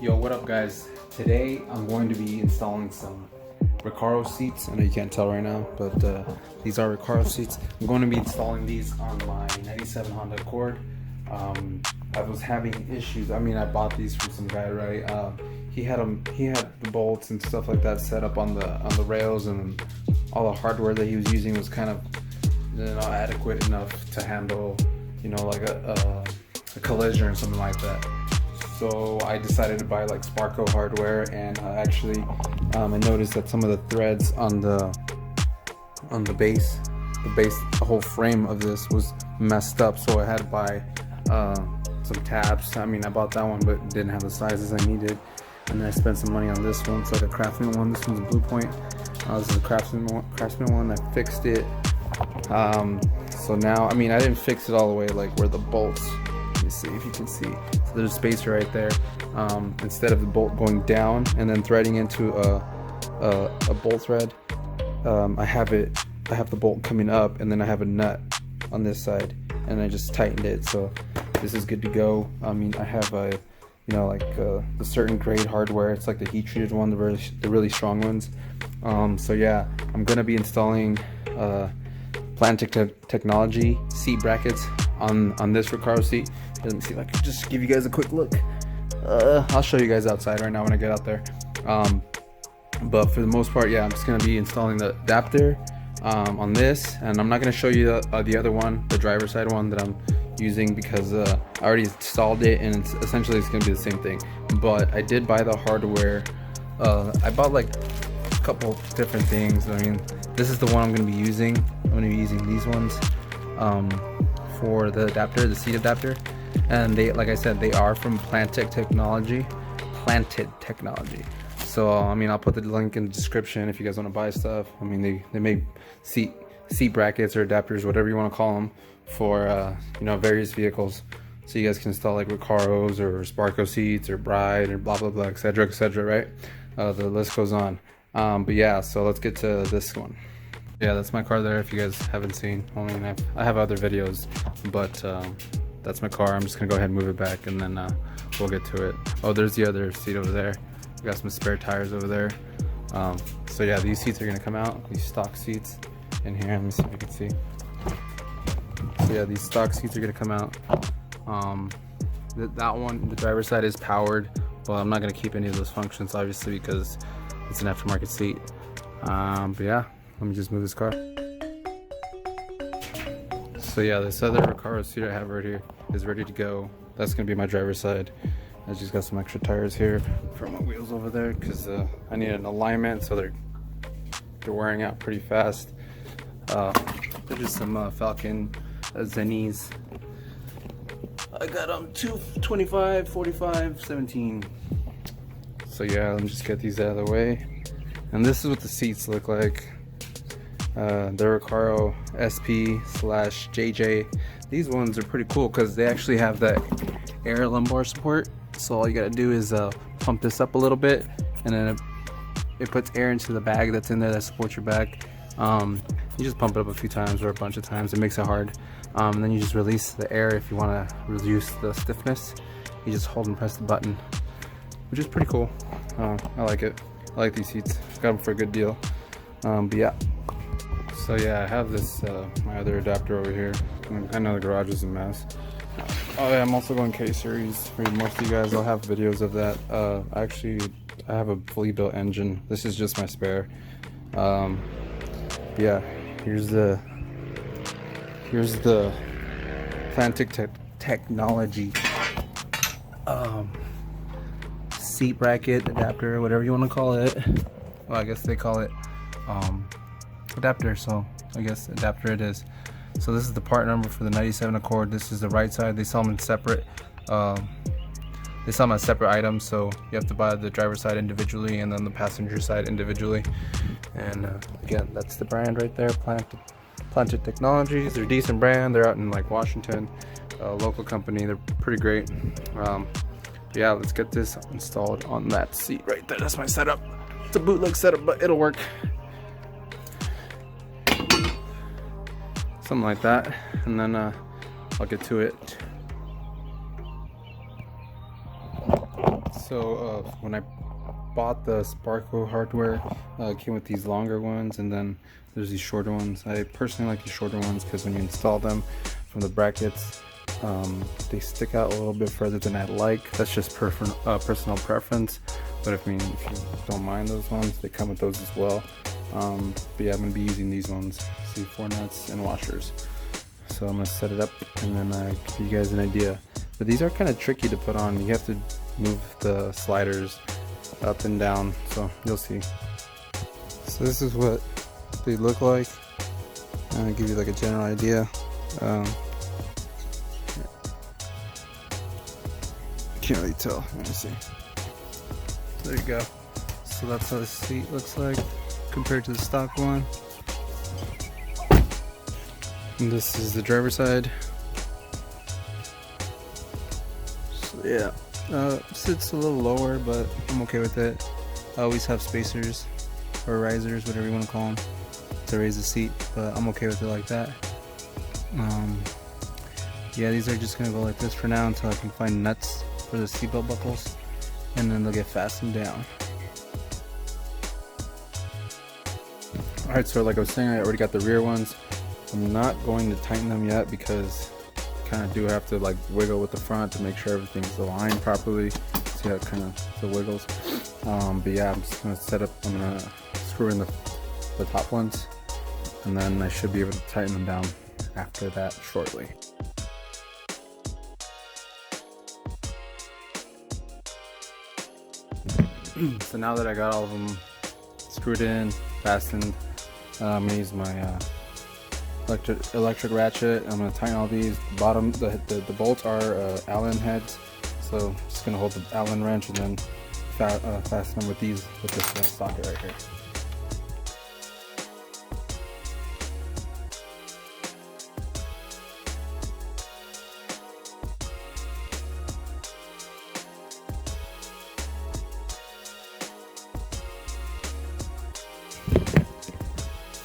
Yo, what up guys? Today I'm going to be installing some Recaro seats. I know you can't tell right now, but these are Recaro seats. I'm going to be installing these on my 97 Honda Accord. I was having issues. I mean, I bought these from some guy, right? He had the bolts and stuff like that set up on the rails, and all the hardware that he was using was kind of not adequate enough to handle, you know, like a collision or something like that. So I decided to buy like Sparco hardware, and actually I noticed that some of the threads on the base, the whole frame of this was messed up. So I had to buy some tabs. I mean, I bought that one, but didn't have the sizes I needed. And then I spent some money on this one. It's like a Craftsman one. This one's a Blue Point. This is a Craftsman one. I fixed it. So now, I mean, I didn't fix it all the way, like where the bolts. Let me see if you can see. So there's a spacer right there. Instead of the bolt going down and then threading into a bolt thread, I have the bolt coming up, and then I have a nut on this side, and I just tightened it. So this is good to go. I mean, I have a, you know, like the certain grade hardware. It's like the heat treated one, the really strong ones. So yeah, I'm gonna be installing Plantic Technology seat brackets on this Recaro seat. Let me see if I can just give you guys a quick look. I'll show you guys outside right now when I get out there. But for the most part, yeah, I'm just gonna be installing the adapter on this, and I'm not gonna show you the other one, the driver's side one that I'm using, because I already installed it, and essentially it's gonna be the same thing. But I did buy the hardware. I bought like a couple different things. I mean, this is the one I'm gonna be using. I'm gonna be using these ones for the adapter, the seat adapter. And they, like I said, they are from Plantic Technology. So I mean, I'll put the link in the description if you guys want to buy stuff. I mean, they make seat brackets or adapters, whatever you want to call them, for you know, various vehicles. So you guys can install like Recaros or Sparco seats or Bride or blah blah blah, etc., right? The list goes on. But yeah, so let's get to this one. Yeah, that's my car there. If you guys haven't seen, I mean, I have other videos, but that's my car. I'm just gonna go ahead and move it back, and then we'll get to it. Oh, there's the other seat over there. We got some spare tires over there. So yeah, these seats are gonna come out. These stock seats in here. Let me see if you can see. So yeah, these stock seats are gonna come out. That one, the driver's side, is powered, but I'm not gonna keep any of those functions, obviously, because it's an aftermarket seat. But yeah, let me just move this car. So yeah, this other Recaro seat I have right here is ready to go. That's gonna be my driver's side. I just got some extra tires here for my wheels over there, because I need an alignment, so they're wearing out pretty fast. They're just some Falcon Zennies. I got them 225, 45, 17. So yeah, let me just get these out of the way. And this is what the seats look like. The Recaro SP-JJ. These ones are pretty cool because they actually have that air lumbar support. So all you gotta do is pump this up a little bit, and then it puts air into the bag that's in there that supports your back. You just pump it up a few times or a bunch of times. It makes it hard. And then you just release the air if you want to reduce the stiffness. You just hold and press the button, which is pretty cool. I like it. I like these seats. Got them for a good deal. But yeah. So yeah, I have this my other adapter over here. I know the garage is a mess. Oh yeah, I'm also going K-Series. For most of you guys, I'll have videos of that. Actually, I have a fully built engine. This is just my spare. Yeah, here's the Plantic Technology seat bracket adapter, whatever you want to call it. Well, I guess they call it adapter, so I guess adapter it is. So this is the part number for the 97 Accord. This is the right side. They sell them in separate. They sell them as separate items, so you have to buy the driver's side individually and then the passenger side individually. And again, that's the brand right there, Plantic Technologies. They're a decent brand. They're out in like Washington, local company. They're pretty great. Yeah, let's get this installed on that seat right there. That's my setup. It's a bootleg setup, but it'll work. Something like that, and then I'll get to it. So when I bought the Sparco hardware, it came with these longer ones, and then there's these shorter ones. I personally like the shorter ones because when you install them from the brackets, they stick out a little bit further than I'd like. That's just personal preference, but if you don't mind those ones, they come with those as well. But yeah, I'm going to be using these ones, see, 4 nuts and washers. So I'm going to set it up and then give you guys an idea. But these are kind of tricky to put on. You have to move the sliders up and down, so you'll see. So this is what they look like. I'll give you like a general idea. Can't really tell. Let me see. There you go. So that's how the seat looks like compared to the stock one. And this is the driver's side. So yeah, sits a little lower, but I'm okay with it. I always have spacers or risers, whatever you want to call them, to raise the seat, but I'm okay with it like that. Yeah, these are just gonna go like this for now until I can find nuts for the seatbelt buckles, and then they'll get fastened down. Alright, so like I was saying, I already got the rear ones. I'm not going to tighten them yet because I kind of do have to like wiggle with the front to make sure everything's aligned properly. See how it kind of still wiggles. But yeah, I'm just gonna I'm gonna screw in the top ones, and then I should be able to tighten them down after that shortly. So now that I got all of them screwed in, fastened, I'm gonna use my electric ratchet. I'm gonna tighten all these. The bolts are Allen heads, so I'm just gonna hold the Allen wrench and then fasten them with this socket right here.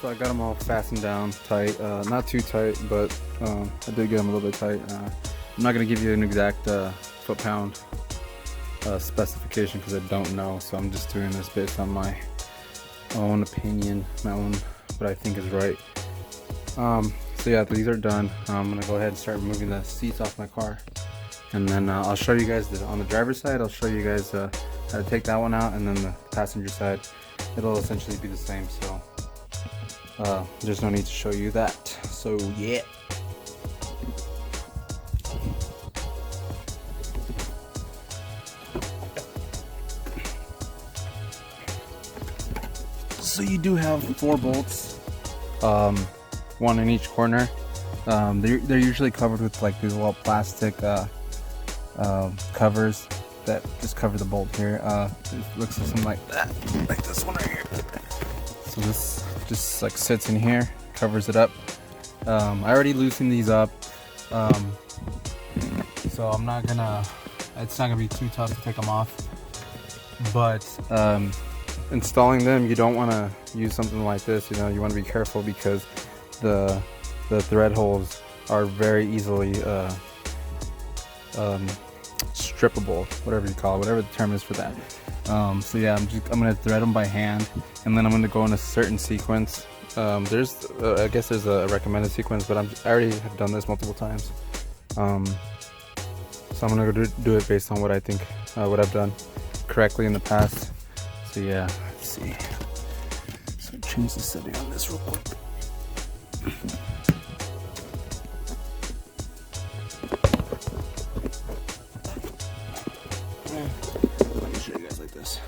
So I got them all fastened down tight, not too tight, but I did get them a little bit tight. I'm not going to give you an exact foot-pound specification because I don't know, so I'm just doing this based on my own opinion, what I think is right. So yeah, these are done. I'm going to go ahead and start removing the seats off my car, and then I'll show you guys on the driver's side. I'll show you guys how to take that one out, and then the passenger side, it'll essentially be the same. So there's no need to show you that. So yeah. So you do have 4 bolts, 1 in each corner. They're usually covered with like these little plastic covers that just cover the bolt here. It looks something like that, like this one right here. So this just like sits in here, covers it up. I already loosened these up, so it's not gonna be too tough to take them off. But installing them, you don't want to use something like this. You want to be careful because the thread holes are very easily strippable, whatever you call it, whatever the term is for that. So yeah, I'm gonna thread them by hand, and then I'm gonna go in a certain sequence. I guess there's a recommended sequence, but I already have done this multiple times. So I'm gonna go do it based on what I think, what I've done correctly in the past. So yeah, let's see. So change the setting on this real quick. Let me show you guys like this.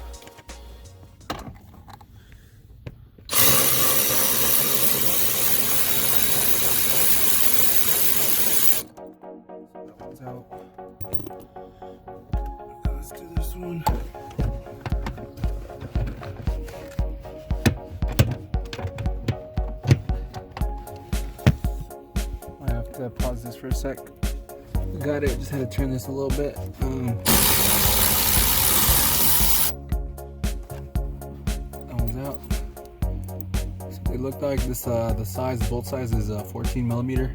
That one's out. Now let's do this one. I have to pause this for a sec. Got it, just had to turn this a little bit. That one's out. So they look like this, the size, bolt size is 14 millimeter.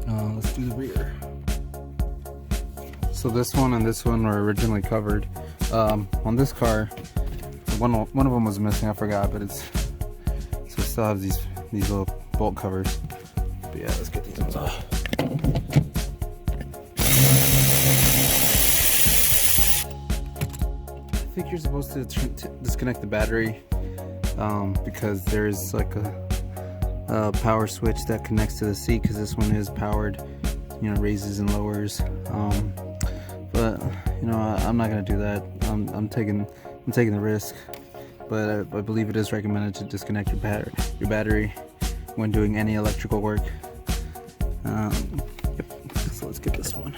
Let's do the rear. So this one and this one were originally covered. On this car, one of them was missing, I forgot, but it's, so it still has these little bolt covers. But yeah, let's get these ones off. I think you're supposed to disconnect the battery, because there's like a power switch that connects to the seat, because this one is powered, you know, raises and lowers. But you know, I'm not gonna do that. I'm taking the risk, but I believe it is recommended to disconnect your battery when doing any electrical work. Yep. So let's get this one.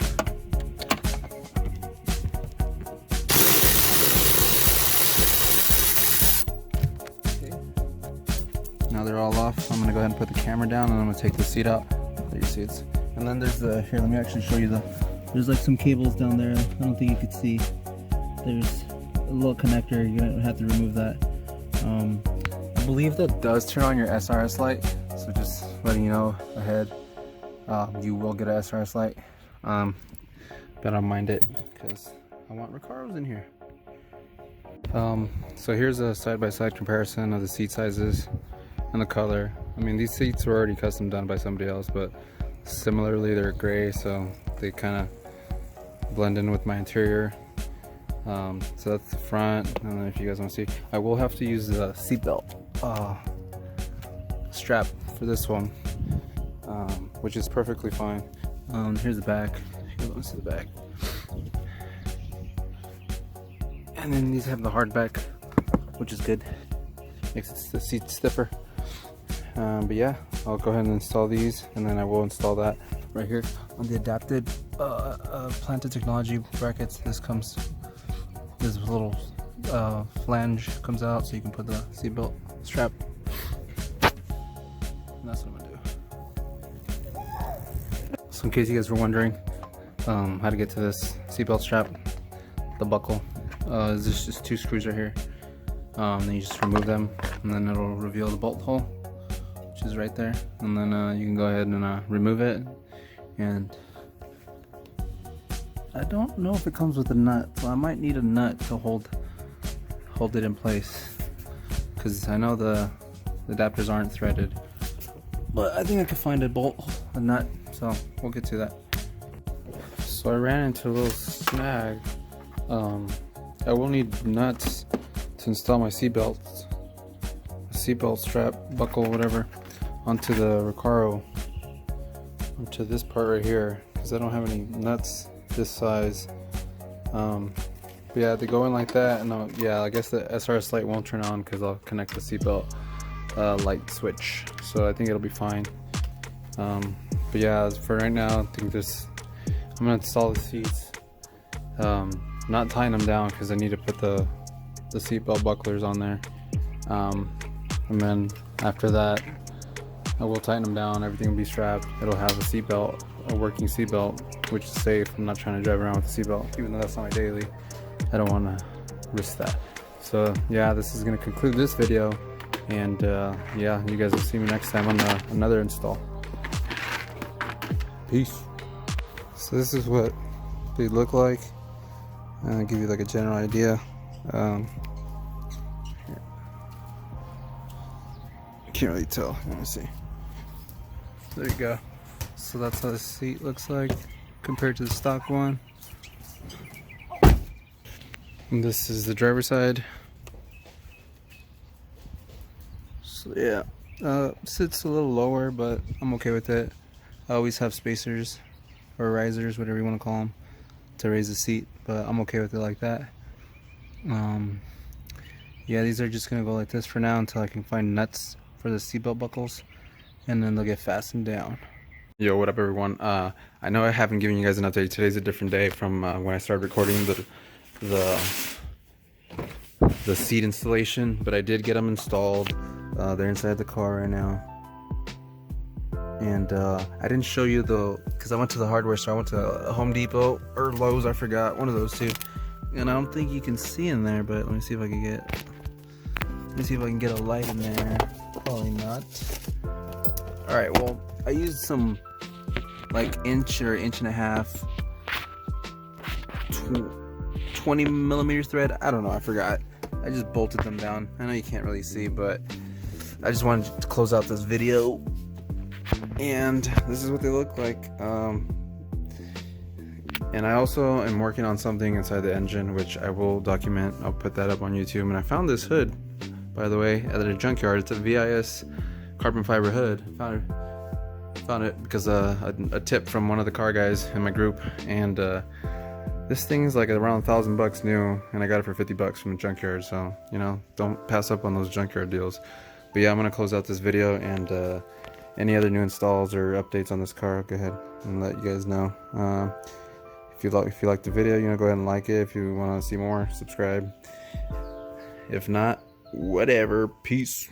Now they're all off. I'm gonna go ahead and put the camera down, and I'm gonna take the seat out. There you see it. And then there's the, here, let me actually show you there's like some cables down there. I don't think you could see. There's a little connector. You're gonna have to remove that. I believe that does turn on your SRS light. So just letting you know ahead, you will get a SRS light. But I don't mind it because I want Recaros in here. So here's a side-by-side comparison of the seat sizes and the color. I mean, these seats were already custom done by somebody else, but similarly they're gray, so they kind of blend in with my interior. So that's the front. I don't know if you guys want to see. I will have to use the seatbelt strap for this one, which is perfectly fine. Here's the back. You want to see the back. And then these have the hard back, which is good. Makes the seat stiffer. But yeah, I'll go ahead and install these, and then I will install that right here on the adapted planted technology brackets. This little flange comes out, so you can put the seatbelt strap. And that's what I'm gonna do. So in case you guys were wondering how to get to this seatbelt strap, the buckle, there's just 2 screws right here. Then you just remove them, and then it'll reveal the bolt hole, which is right there. And then you can go ahead and remove it. And I don't know if it comes with a nut, so I might need a nut to hold it in place, because I know the adapters aren't threaded. But I think I could find a nut, so we'll get to that. So I ran into a little snag. I will need nuts to install my seatbelt strap, buckle, whatever, onto the Recaro, onto this part right here, because I don't have any nuts this size. But yeah, they go in like that, and yeah, I guess the SRS light won't turn on because I'll connect the seatbelt light switch, so I think it'll be fine. But yeah, for right now, I think I'm gonna install the seats. Not tying them down because I need to put the seatbelt bucklers on there, and then after that I will tighten them down. Everything will be strapped. It'll have a working seatbelt, which is safe. I'm not trying to drive around with the seatbelt, even though that's not my daily. I don't want to risk that. So yeah, this is going to conclude this video, and yeah, you guys will see me next time on another install. Peace. So this is what they look like. I'll give you like a general idea. Here. Can't really tell. Let me see. There you go. So that's how the seat looks like compared to the stock one. And this is the driver's side. So yeah, sits a little lower, but I'm okay with it. I always have spacers or risers, whatever you want to call them, to raise the seat, but I'm okay with it like that. Yeah, these are just gonna go like this for now until I can find nuts for the seatbelt buckles, and then they'll get fastened down. Yo, what up everyone? I know I haven't given you guys an update. Today's a different day from when I started recording the seat installation, but I did get them installed. They're inside the car right now. And I didn't show you because I went to the hardware store. I went to Home Depot or Lowe's, I forgot, one of those two. And I don't think you can see in there, but let me see if I can get a light in there. Probably not. Alright, well, I used some like inch or inch and a half 20mm thread. I don't know, I forgot. I just bolted them down. I know you can't really see, but I just wanted to close out this video, and this is what they look like. And I also am working on something inside the engine, which I will document. I'll put that up on YouTube. And I found this hood, by the way, at a junkyard. It's a VIS carbon fiber hood. Found it because a tip from one of the car guys in my group, and this thing is like around $1,000 new, and I got it for $50 from the junkyard. So, you know, don't pass up on those junkyard deals. But yeah, I'm gonna close out this video, and any other new installs or updates on this car, I'll go ahead and let you guys know. If you like the video, you know, go ahead and like it. If you want to see more, subscribe. If not, whatever. Peace.